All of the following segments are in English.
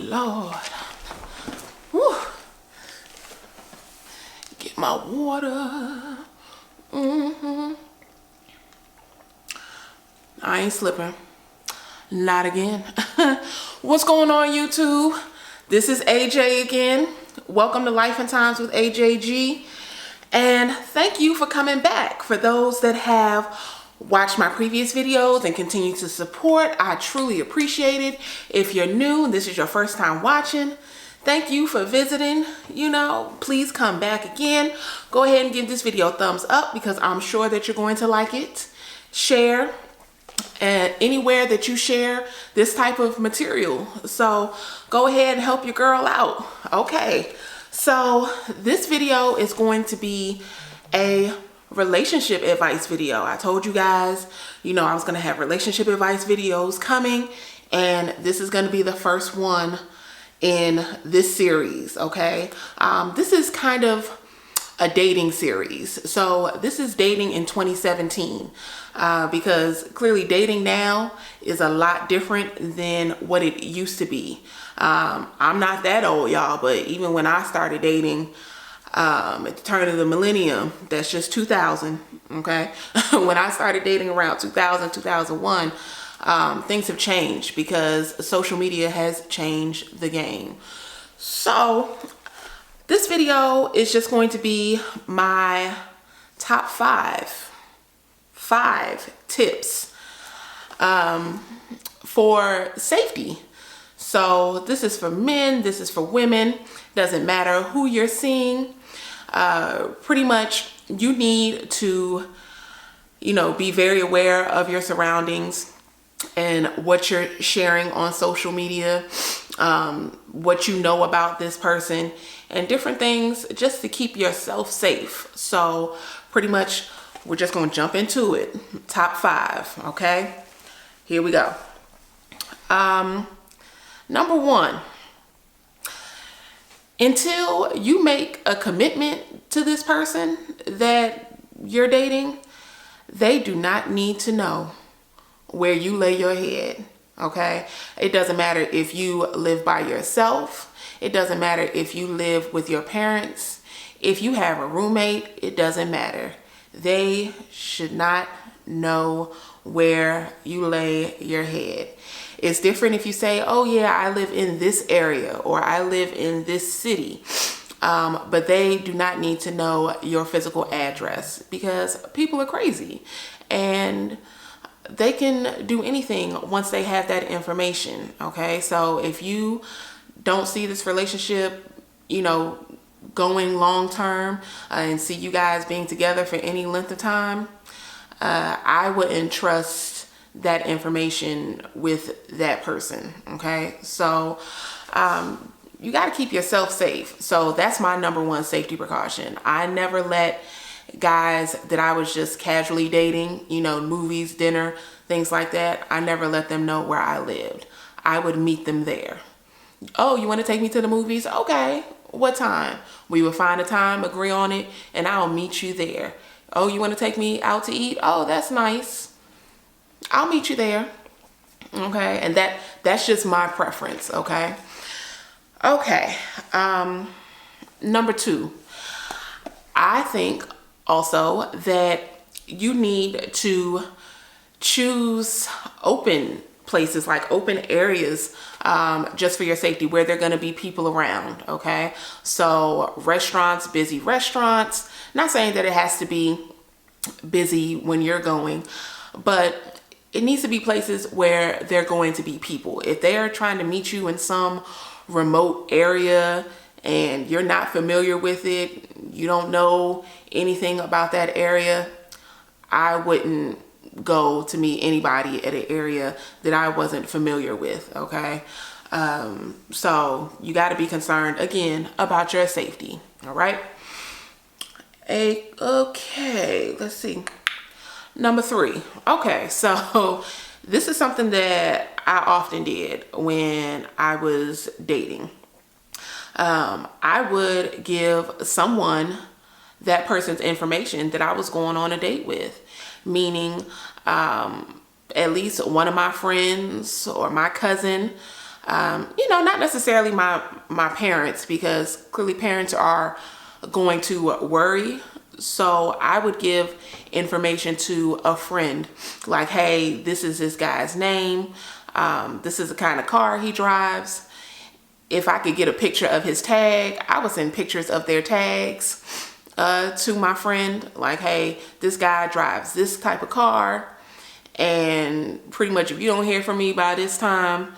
Lord. Whew. Get my water. I ain't slipping. Not again. What's going on, YouTube? This is AJ again. Welcome to Life and Times with AJG. And thank you for coming back. For those that have watched my previous videos and continue to support, I truly appreciate it. If you're new and this is your first time watching, thank you for visiting. Please come back again. Go ahead and give this video a thumbs up because I'm sure that you're going to like it. Share. And anywhere that you share this type of material. So go ahead and help your girl out. Okay, so this video is going to be a relationship advice video. I told you guys, I was going to have relationship advice videos coming, and this is going to be the first one in this series. Okay, this is kind of a dating series. So this is dating in 2017 because clearly dating now is a lot different than what it used to be. I'm not that old, y'all, but even when I started dating at the turn of the millennium, that's just 2000, okay? When I started dating around 2000, 2001, things have changed because social media has changed the game. So this video is just going to be my top five tips for safety. So this is for men, this is for women, doesn't matter who you're seeing. Pretty much you need to, be very aware of your surroundings and what you're sharing on social media, what you know about this person, and different things just to keep yourself safe. So pretty much we're just going to jump into it. Top 5, okay? Here we go. Number 1, until you make a commitment to this person that you're dating, they do not need to know where you lay your head, okay? It doesn't matter if you live by yourself. It doesn't matter if you live with your parents. If you have a roommate, it doesn't matter. They should not know where you lay your head. It's different if you say, oh yeah, I live in this area or I live in this city. But they do not need to know your physical address because people are crazy and they can do anything once they have that information, okay? So if you don't see this relationship, going long term and see you guys being together for any length of time, I wouldn't trust that information with that person, okay? So you got to keep yourself safe. So that's my number 1 safety precaution. I never let guys that I was just casually dating, movies, dinner, things like that, I never let them know where I lived. I would meet them there. Oh, you want to take me to the movies? Okay. What time? We will find a time, agree on it, and I'll meet you there. Oh, you want to take me out to eat? Oh, that's nice. I'll meet you there. Okay. And that's just my preference. Okay. Okay. Number 2, I think also that you need to choose open places, like open areas, just for your safety, where there are going to be people around. Okay, so restaurants, busy restaurants, not saying that it has to be busy when you're going, but it needs to be places where there are going to be people. If they are trying to meet you in some remote area and you're not familiar with it, you don't know anything about that area, I wouldn't go to meet anybody at an area that I wasn't familiar with, okay? So you got to be concerned, again, about your safety, all right? Okay, let's see. Number 3. Okay, so this is something that I often did when I was dating. I would give someone that person's information that I was going on a date with, meaning at least one of my friends or my cousin You know, not necessarily my parents, because clearly parents are going to worry. So I would give information to a friend, like, hey, this is this guy's name. This is the kind of car he drives. If I could get a picture of his tag, I would send pictures of their tags to my friend. Like, hey, this guy drives this type of car. And pretty much if you don't hear from me by this time,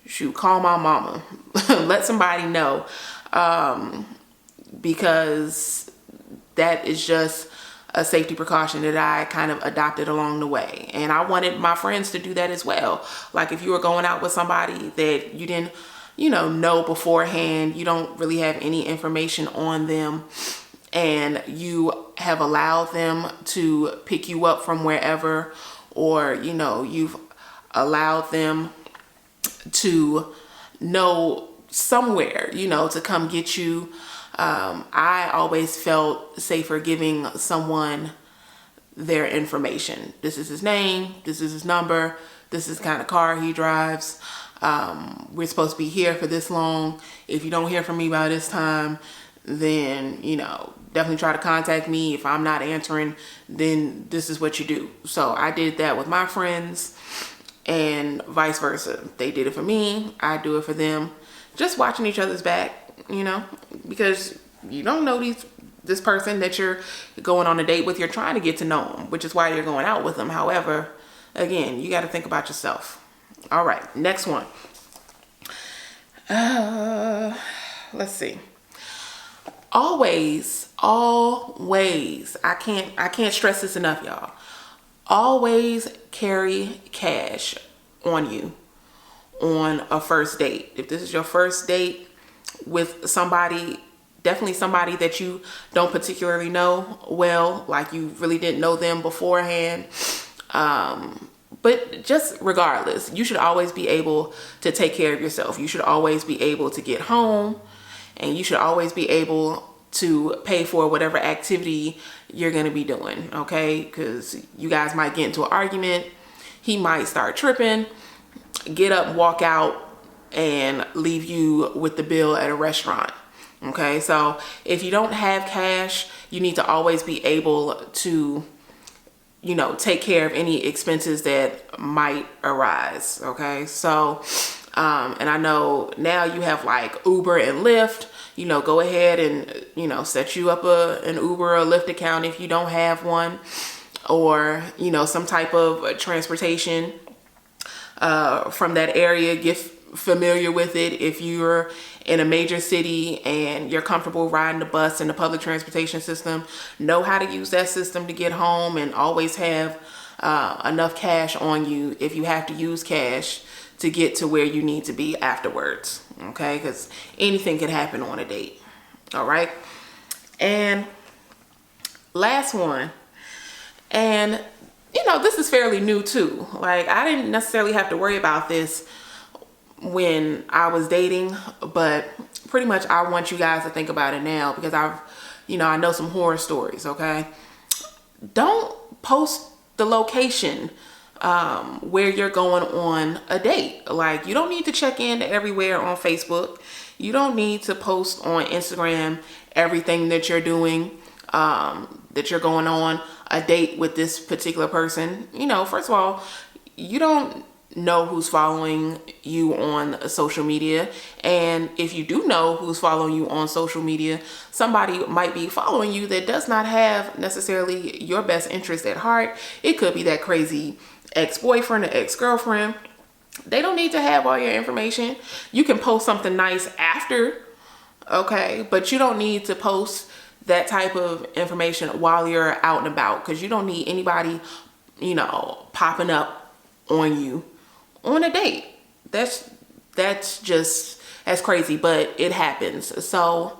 shoot, call my mama. Let somebody know. Because that is just a safety precaution that I kind of adopted along the way. And I wanted my friends to do that as well. Like if you were going out with somebody that you didn't, you know beforehand, you don't really have any information on them, and you have allowed them to pick you up from wherever, or, you know, you've allowed them to know somewhere, you know, to come get you. I always felt safer giving someone their information. This is his name, this is his number, this is the kind of car he drives. We're supposed to be here for this long. If you don't hear from me by this time, then, you know, definitely try to contact me. If I'm not answering, then this is what you do. So I did that with my friends, and vice versa. They did it for me, I do it for them. Just watching each other's back, you know, because you don't know this person that you're going on a date with. You're trying to get to know them, which is why you're going out with them. However, again, you got to think about yourself. All right, next one. Let's see. Always, I can't stress this enough, y'all. Always carry cash on you on a first date. If this is your first date with somebody, definitely somebody that you don't particularly know well, like you really didn't know them beforehand. But just regardless, you should always be able to take care of yourself. You should always be able to get home, and you should always be able to pay for whatever activity you're going to be doing, okay? Because you guys might get into an argument. He might start tripping, get up, walk out, and leave you with the bill at a restaurant, okay? So if you don't have cash, you need to always be able to, you know, take care of any expenses that might arise, okay? So, and I know now you have like Uber and Lyft. You know, go ahead and, you know, set you up an Uber or Lyft account if you don't have one, or, you know, some type of transportation from that area. Get familiar with it. If you're in a major city and you're comfortable riding the bus and the public transportation system, know how to use that system to get home, and always have enough cash on you if you have to use cash to get to where you need to be afterwards, okay? Because anything can happen on a date, all right? And last one, and you know, this is fairly new too. Like, I didn't necessarily have to worry about this when I was dating, but pretty much I want you guys to think about it now, because I know some horror stories, okay? Don't post the location where you're going on a date. Like, you don't need to check in everywhere on Facebook. You don't need to post on Instagram everything that you're doing, that you're going on a date with this particular person. You know, first of all, you don't know who's following you on social media, and if you do know who's following you on social media, somebody might be following you that does not have necessarily your best interest at heart. It could be that crazy ex-boyfriend or ex-girlfriend. They don't need to have all your information. You can post something nice after, okay, but you don't need to post that type of information while you're out and about, because you don't need anybody, you know, popping up on you on a date. That's crazy, but it happens. So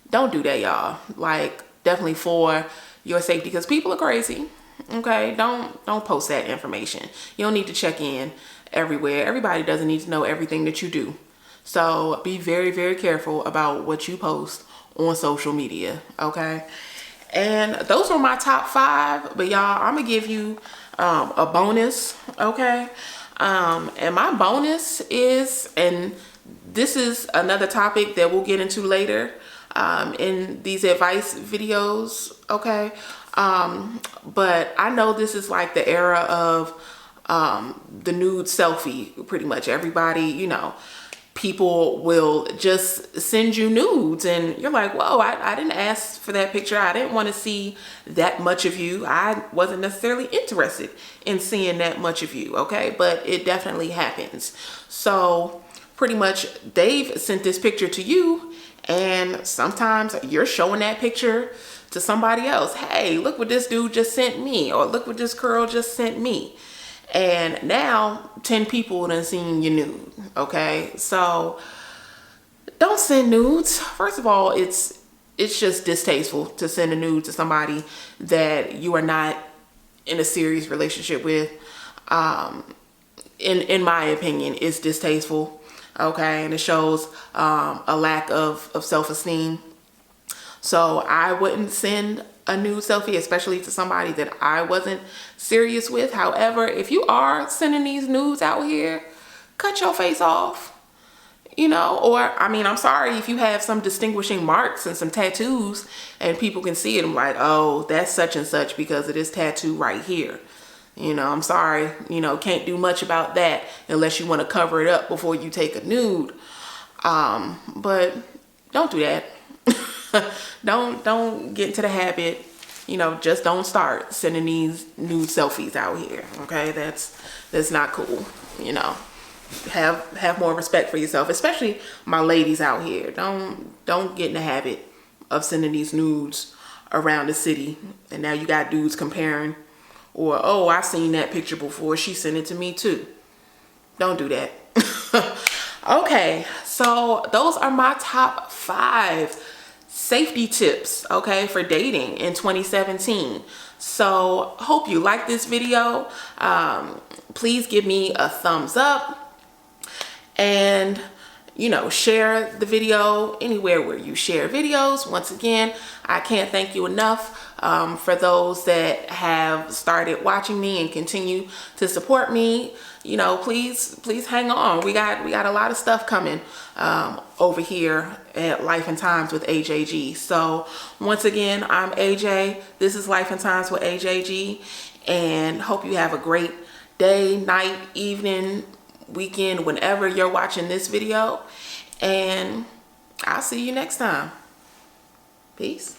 don't do that, y'all. Like, definitely for your safety, because people are crazy. Okay, don't post that information. You don't need to check in everywhere. Everybody doesn't need to know everything that you do. So be very, very careful about what you post on social media, okay? And those were my top 5, but y'all, I'm gonna give you a bonus, okay? And my bonus is, and this is another topic that we'll get into later in these advice videos, okay? But I know this is like the era of the nude selfie. Pretty much everybody, you know, people will just send you nudes and you're like, whoa, I didn't ask for that picture. I didn't want to see that much of you. I wasn't necessarily interested in seeing that much of you, okay? But it definitely happens. So pretty much they've sent this picture to you, and sometimes you're showing that picture to somebody else. Hey, look what this dude just sent me, or look what this girl just sent me. And now 10 people done seen your nude, okay? So don't send nudes. First of all, it's just distasteful to send a nude to somebody that you are not in a serious relationship with. In my opinion, it's distasteful, okay? And it shows a lack of self-esteem. So I wouldn't send a nude selfie, especially to somebody that I wasn't serious with. However, if you are sending these nudes out here, cut your face off, you know, or I mean, I'm sorry if you have some distinguishing marks and some tattoos and people can see it. I'm like, oh, that's such and such because of this tattoo right here. You know, I'm sorry, you know, can't do much about that unless you want to cover it up before you take a nude. But don't do that. Don't get into the habit, you know, just don't start sending these nude selfies out here, okay? That's not cool, you know. Have more respect for yourself, especially my ladies out here. Don't get in the habit of sending these nudes around the city and now you got dudes comparing, or oh, I seen that picture before, she sent it to me too. Don't do that. Okay, so those are my top 5 safety tips, okay, for dating in 2017. So hope you like this video. Please give me a thumbs up and, you know, share the video anywhere where you share videos. Once again, I can't thank you enough for those that have started watching me and continue to support me. You know, please hang on. We got a lot of stuff coming over here at Life and Times with AJG. So once again, I'm AJ. This is Life and Times with AJG, and hope you have a great day, night, evening, weekend, whenever you're watching this video. And I'll see you next time. Peace.